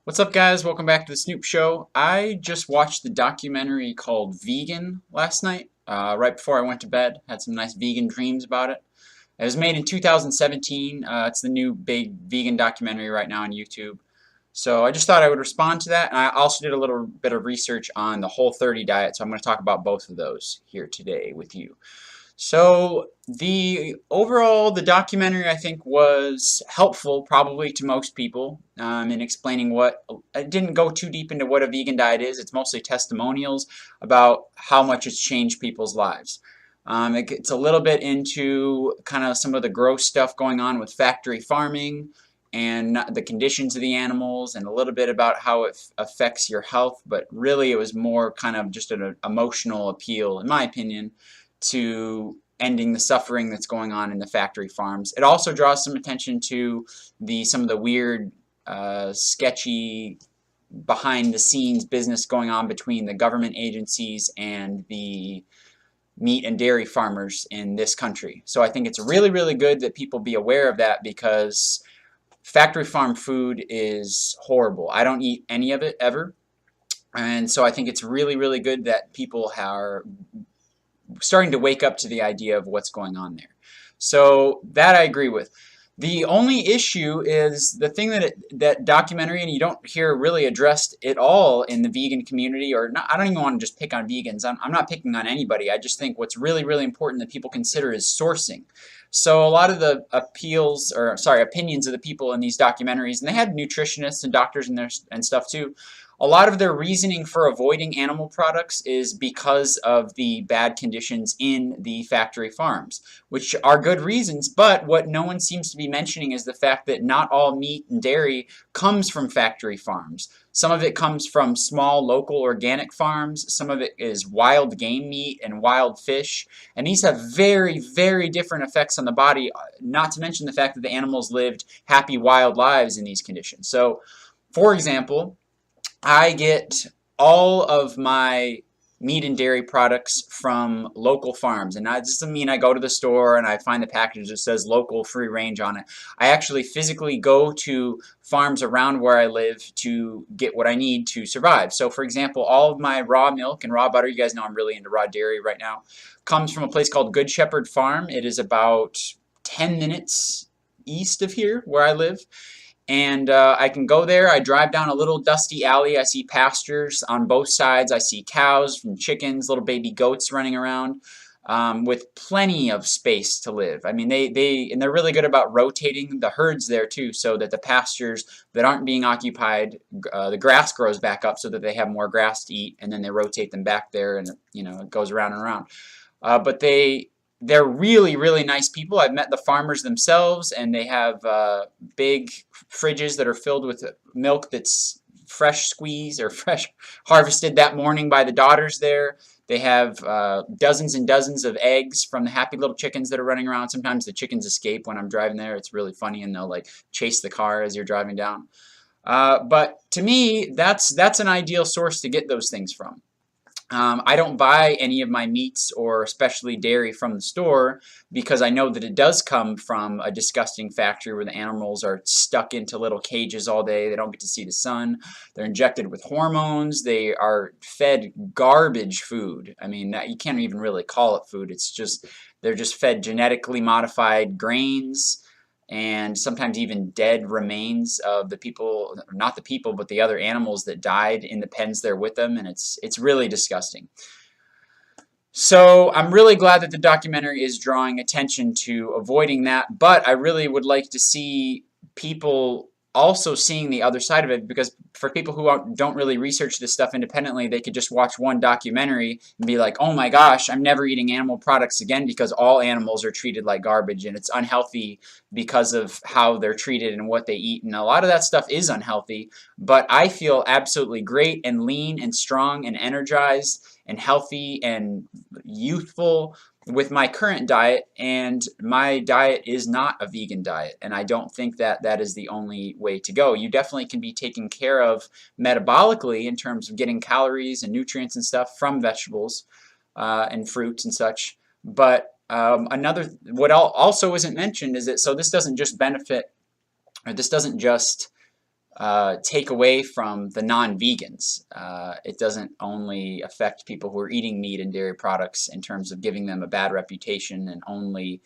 What's up, guys? Welcome back to the Snoop Show. I just watched the documentary called Vegan last night, right before I went to bed. Had some nice vegan dreams about it. It was made in 2017. It's the new big vegan documentary right now on YouTube. So I just thought I would respond to that, and I also did a little bit of research on the Whole30 diet, so I'm going to talk about both of those here today with you. So the documentary, I think, was helpful probably to most people in explaining what. It didn't go too deep into what a vegan diet is. It's mostly testimonials about how much it's changed people's lives. It gets a little bit into kind of some of the gross stuff going on with factory farming and the conditions of the animals, and a little bit about how it affects your health, but really it was more kind of just an emotional appeal, in my opinion, to ending the suffering that's going on in the factory farms. It also draws some attention to some of the weird, sketchy, behind-the-scenes business going on between the government agencies and the meat and dairy farmers in this country. So I think it's really, really good that people be aware of that, because factory farm food is horrible. I don't eat any of it ever. And so I think it's really, really good that people are starting to wake up to the idea of what's going on there. So that I agree with. The only issue is the thing that documentary, and you don't hear really addressed at all in the vegan community, or not, I don't even want to just pick on vegans. I'm not picking on anybody. I just think what's really, really important that people consider is sourcing. So a lot of the opinions of the people in these documentaries, and they had nutritionists and doctors in there and stuff too. A lot of their reasoning for avoiding animal products is because of the bad conditions in the factory farms, which are good reasons, but what no one seems to be mentioning is the fact that not all meat and dairy comes from factory farms. Some of it comes from small local organic farms, some of it is wild game meat and wild fish, and these have very, very different effects on the body, not to mention the fact that the animals lived happy wild lives in these conditions. So, for example, I get all of my meat and dairy products from local farms, and that doesn't mean I go to the store and I find the package that says local free range on it. I actually physically go to farms around where I live to get what I need to survive. So for example, all of my raw milk and raw butter, you guys know I'm really into raw dairy right now, comes from a place called Good Shepherd Farm. It is about 10 minutes east of here where I live. And I can go there. I drive down a little dusty alley. I see pastures on both sides. I see cows and chickens, little baby goats running around with plenty of space to live. I mean, they're really good about rotating the herds there too, so that the pastures that aren't being occupied, the grass grows back up so that they have more grass to eat, and then they rotate them back there, and it goes around and around. But they're really, really nice people. I've met the farmers themselves, and they have big fridges that are filled with milk that's fresh squeezed or fresh harvested that morning by the daughters there. They have dozens and dozens of eggs from the happy little chickens that are running around. Sometimes the chickens escape when I'm driving there. It's really funny, and they'll like chase the car as you're driving down. But to me, that's an ideal source to get those things from. I don't buy any of my meats or especially dairy from the store, because I know that it does come from a disgusting factory where the animals are stuck into little cages all day. They don't get to see the sun. They're injected with hormones. They are fed garbage food. I mean, you can't even really call it food. It's just, they're just fed genetically modified grains, and sometimes even dead remains of the people, not the people, but the other animals that died in the pens there with them, and it's really disgusting. So I'm really glad that the documentary is drawing attention to avoiding that, but I really would like to see people also seeing the other side of it, because for people who don't really research this stuff independently, they could just watch one documentary and be like, oh my gosh, I'm never eating animal products again, because all animals are treated like garbage and it's unhealthy because of how they're treated and what they eat, and a lot of that stuff is unhealthy, but I feel absolutely great and lean and strong and energized and healthy and youthful with my current diet, and my diet is not a vegan diet, and I don't think that that is the only way to go. You definitely can be taken care of metabolically in terms of getting calories and nutrients and stuff from vegetables and fruits and such, but What also isn't mentioned is that, so this doesn't just benefit, or this doesn't just take away from the non-vegans. It doesn't only affect people who are eating meat and dairy products in terms of giving them a bad reputation and only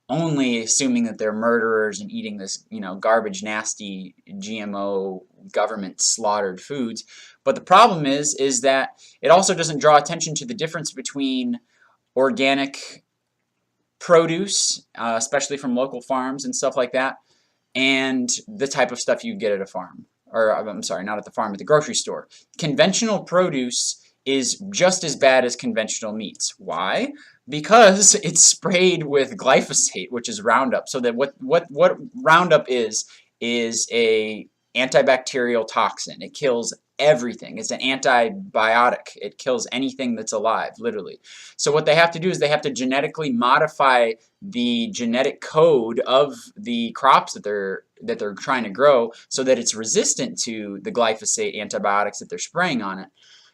assuming that they're murderers and eating this, garbage, nasty GMO government slaughtered foods. But the problem is that it also doesn't draw attention to the difference between organic produce, especially from local farms and stuff like that, and the type of stuff you get at a farm. Or, I'm sorry, not at the farm, at the grocery store. Conventional produce is just as bad as conventional meats. Why? Because it's sprayed with glyphosate, which is Roundup. So that what Roundup is a antibacterial toxin. It kills everything. It's an antibiotic. It kills anything that's alive, literally. So what they have to do is they have to genetically modify the genetic code of the crops that they're trying to grow so that it's resistant to the glyphosate antibiotics that they're spraying on it.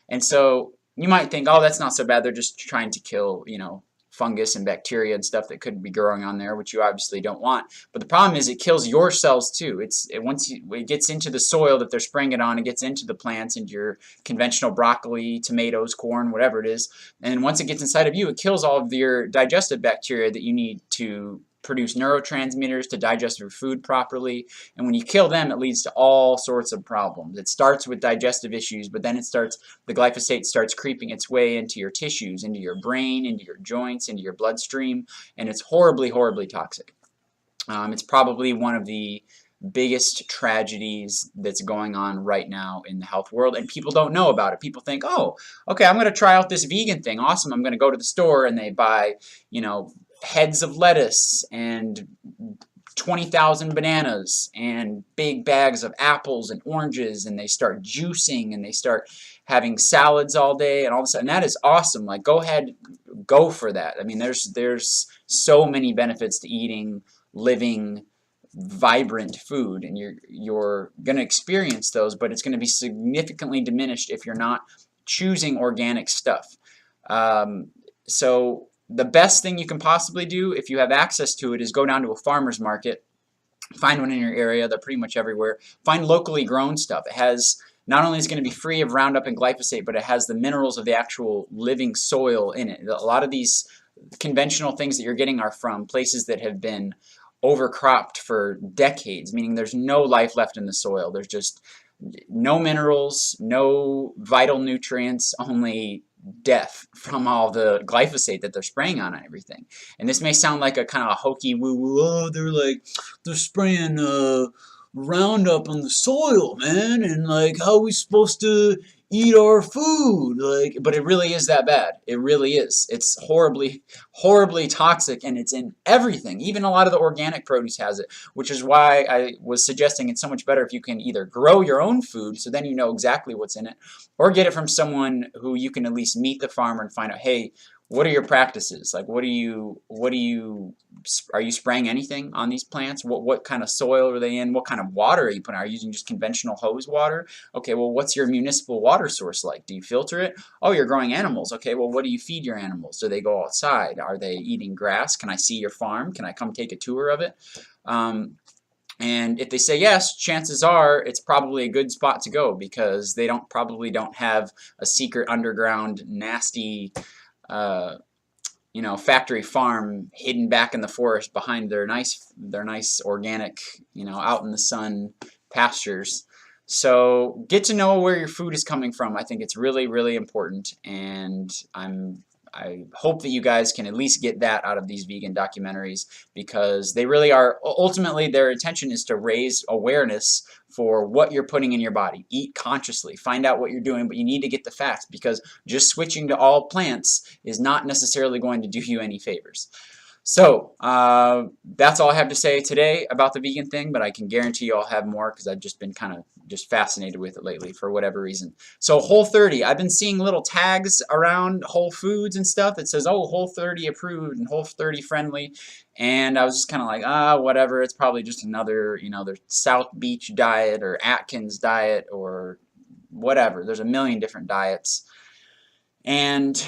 And so you might think, oh, that's not so bad. They're just trying to kill, fungus and bacteria and stuff that could be growing on there, which you obviously don't want. But the problem is it kills your cells too. Once it gets into the soil that they're spraying it on, it gets into the plants, into your conventional broccoli, tomatoes, corn, whatever it is. And once it gets inside of you, it kills all of your digestive bacteria that you need to produce neurotransmitters to digest your food properly. And when you kill them, it leads to all sorts of problems. It starts with digestive issues, but then the glyphosate starts creeping its way into your tissues, into your brain, into your joints, into your bloodstream, and it's horribly, horribly toxic. It's probably one of the biggest tragedies that's going on right now in the health world, and people don't know about it. People think, oh, okay, I'm going to try out this vegan thing. Awesome. I'm going to go to the store, and they buy, heads of lettuce and 20,000 bananas and big bags of apples and oranges, and they start juicing and they start having salads all day and all of a sudden that is awesome. Like, go ahead, go for that. I mean, there's so many benefits to eating living vibrant food, and you're going to experience those, but it's going to be significantly diminished if you're not choosing organic stuff. So the best thing you can possibly do, if you have access to it, is go down to a farmer's market, find one in your area. They're pretty much everywhere. Find locally grown stuff. It has, not only is it going to be free of Roundup and glyphosate, but it has the minerals of the actual living soil in it. A lot of these conventional things that you're getting are from places that have been overcropped for decades, meaning there's no life left in the soil. There's just no minerals, no vital nutrients, only death from all the glyphosate that they're spraying on everything. And this may sound like a kind of hokey woo-woo, oh, they're spraying Roundup on the soil, man, and like, how are we supposed to eat our food? Like, but it really is that bad. It really is. It's horribly, horribly toxic, and it's in everything. Even a lot of the organic produce has it, which is why I was suggesting it's so much better if you can either grow your own food, so then you know exactly what's in it, or get it from someone who you can at least meet the farmer and find out, hey, what are your practices? Like, are you spraying anything on these plants? What kind of soil are they in? What kind of water are you putting? Are you using just conventional hose water? Okay, well, what's your municipal water source like? Do you filter it? Oh, you're growing animals. Okay, well, what do you feed your animals? Do they go outside? Are they eating grass? Can I see your farm? Can I come take a tour of it? And if they say yes, chances are it's probably a good spot to go, because they probably don't have a secret underground nasty factory farm hidden back in the forest behind their nice organic, out in the sun pastures. So get to know where your food is coming from. I think it's really, really important, and I hope that you guys can at least get that out of these vegan documentaries, because they really are, ultimately their intention is to raise awareness for what you're putting in your body. Eat consciously, find out what you're doing, but you need to get the facts, because just switching to all plants is not necessarily going to do you any favors. So that's all I have to say today about the vegan thing, but I can guarantee you I'll have more, because I've just been kind of fascinated with it lately for whatever reason. So Whole30, I've been seeing little tags around Whole Foods and stuff that says, oh, Whole30 approved and Whole30 friendly, and I was just kind of like, whatever, it's probably just another, their South Beach diet or Atkins diet or whatever. There's a million different diets. And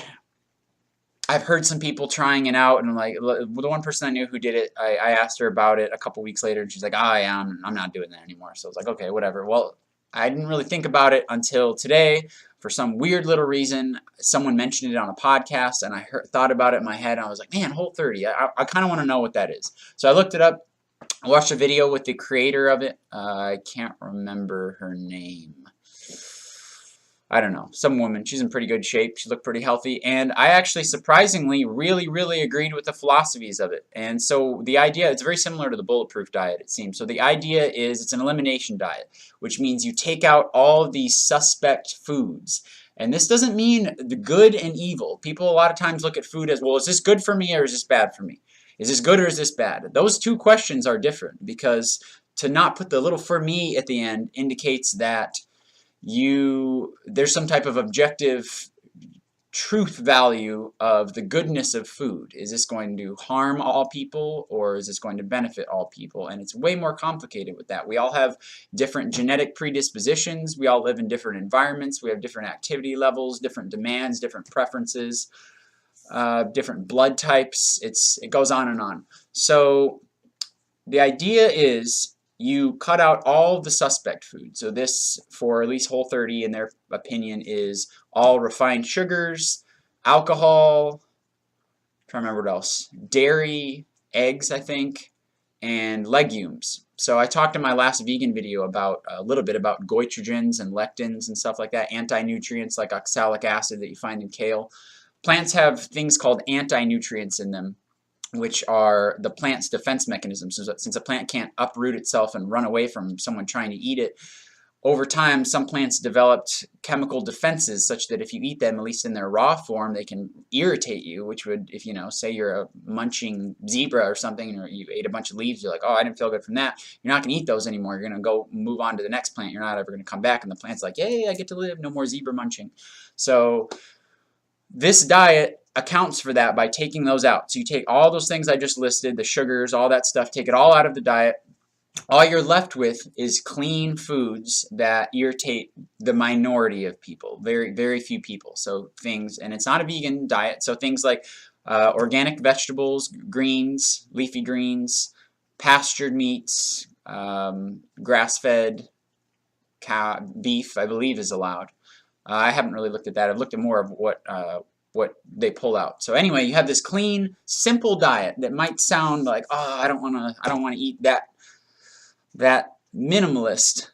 I've heard some people trying it out, and like the one person I knew who did it, I asked her about it a couple weeks later, and she's like, "Ah, yeah, I'm not doing that anymore." So I was like, "Okay, whatever." Well, I didn't really think about it until today. For some weird little reason, someone mentioned it on a podcast, and thought about it in my head, and I was like, "Man, Whole30. I kind of want to know what that is." So I looked it up. I watched a video with the creator of it. I can't remember her name. I don't know, some woman. She's in pretty good shape. She looked pretty healthy. And I actually surprisingly really agreed with the philosophies of it. And so the idea, it's very similar to the bulletproof diet, it seems. So the idea is it's an elimination diet, which means you take out all of these suspect foods. And this doesn't mean the good and evil. People a lot of times look at food as, well, is this good for me or is this bad for me? Is this good or is this bad? Those two questions are different, because to not put the little "for me" at the end indicates that there's some type of objective truth value of the goodness of food. Is this going to harm all people, or is this going to benefit all people? And it's way more complicated with that. We all have different genetic predispositions. We all live in different environments. We have different activity levels, different demands, different preferences, different blood types. It goes on and on. So the idea is you cut out all the suspect food. So this, for at least Whole30 in their opinion, is all refined sugars, alcohol, I'm trying to remember what else, dairy, eggs, I think, and legumes. So I talked in my last vegan video about a little bit about goitrogens and lectins and stuff like that, anti-nutrients like oxalic acid that you find in kale. Plants have things called anti-nutrients in them, which are the plant's defense mechanisms. So since a plant can't uproot itself and run away from someone trying to eat it, over time some plants developed chemical defenses such that if you eat them, at least in their raw form, they can irritate you, which would, if say you're a munching zebra or something, or you ate a bunch of leaves, you're like, oh, I didn't feel good from that. You're not going to eat those anymore. You're going to go move on to the next plant. You're not ever going to come back, and the plant's like, yay, I get to live, no more zebra munching. So this diet accounts for that by taking those out. So you take all those things I just listed, the sugars, all that stuff, take it all out of the diet. All you're left with is clean foods that irritate the minority of people, very few people. So things, and it's not a vegan diet, so things like organic vegetables, greens, leafy greens, pastured meats, grass-fed beef, I believe, is allowed. I haven't really looked at that. I've looked at more of what they pull out. So anyway, you have this clean, simple diet that might sound like, oh, I don't want to eat that minimalist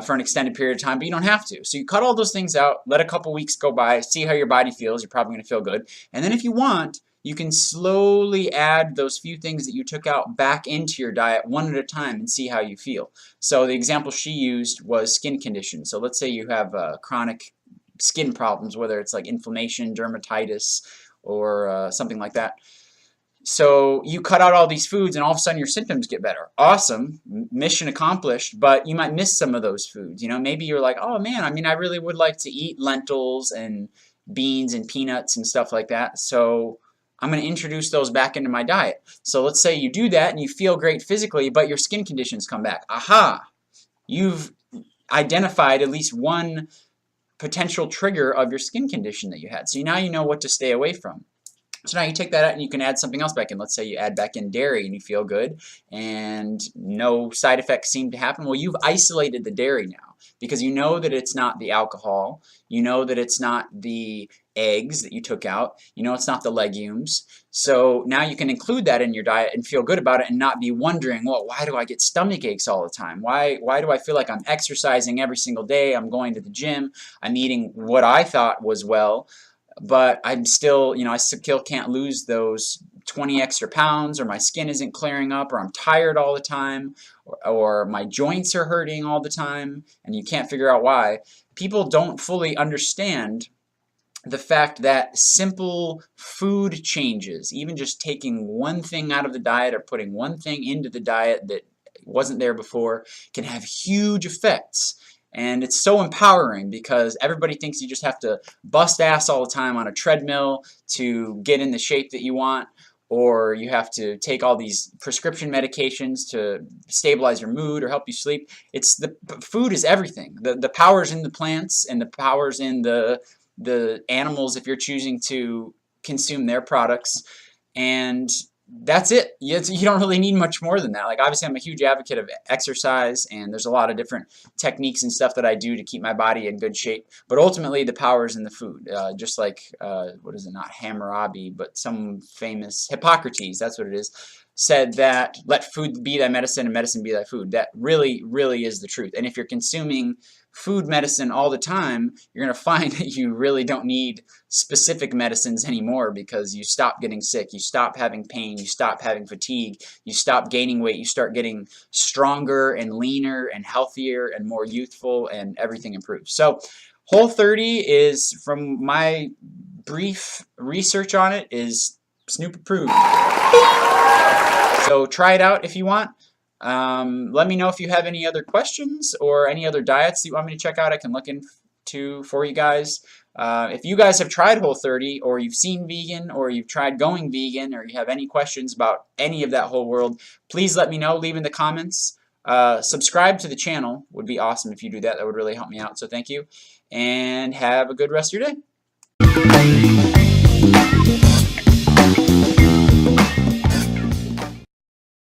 for an extended period of time, but you don't have to. So you cut all those things out, let a couple weeks go by, see how your body feels. You're probably going to feel good. And then if you want, you can slowly add those few things that you took out back into your diet one at a time and see how you feel. So the example she used was skin conditions. So let's say you have chronic skin problems, whether it's like inflammation, dermatitis, or something like that. So you cut out all these foods and all of a sudden your symptoms get better. Awesome, mission accomplished, but you might miss some of those foods. Maybe you're like, oh man, I really would like to eat lentils and beans and peanuts and stuff like that. So I'm going to introduce those back into my diet. So let's say you do that and you feel great physically, but your skin conditions come back. Aha! You've identified at least one potential trigger of your skin condition that you had. So now you know what to stay away from. So now you take that out and you can add something else back in. Let's say you add back in dairy and you feel good and no side effects seem to happen. Well, you've isolated the dairy now because you know that it's not the alcohol. You know that it's not the eggs that you took out. You know it's not the legumes. So now you can include that in your diet and feel good about it and not be wondering, well, why do I get stomach aches all the time? Why do I feel like I'm exercising every single day? I'm going to the gym. I'm eating what I thought was well, but I'm still, I still can't lose those 20 extra pounds, or my skin isn't clearing up, or I'm tired all the time, or my joints are hurting all the time, and you can't figure out why. People don't fully understand the fact that simple food changes, even just taking one thing out of the diet or putting one thing into the diet that wasn't there before, can have huge effects. And it's so empowering because everybody thinks you just have to bust ass all the time on a treadmill to get in the shape that you want, or you have to take all these prescription medications to stabilize your mood or help you sleep. Food is everything. The power's in the plants, and the power's in the animals if you're choosing to consume their products, and that's it. You don't really need much more than that. Like, obviously, I'm a huge advocate of exercise, and there's a lot of different techniques and stuff that I do to keep my body in good shape. But ultimately, the power is in the food. Just like, what is it, not Hammurabi, but some famous, Hippocrates, that's what it is, said that let food be thy medicine and medicine be thy food. That really, really is the truth. And if you're consuming food medicine all the time, you're going to find that you really don't need specific medicines anymore, because you stop getting sick, you stop having pain, you stop having fatigue, you stop gaining weight, you start getting stronger and leaner and healthier and more youthful, and everything improves. So Whole30 is, from my brief research on it, is Snoop approved. So try it out if you want. Let me know if you have any other questions or any other diets that you want me to check out. I can look into for you guys. If you guys have tried Whole30, or you've seen vegan, or you've tried going vegan, or you have any questions about any of that whole world, please let me know. Leave in the comments. Subscribe to the channel would be awesome if you do that. That would really help me out. So thank you, and have a good rest of your day.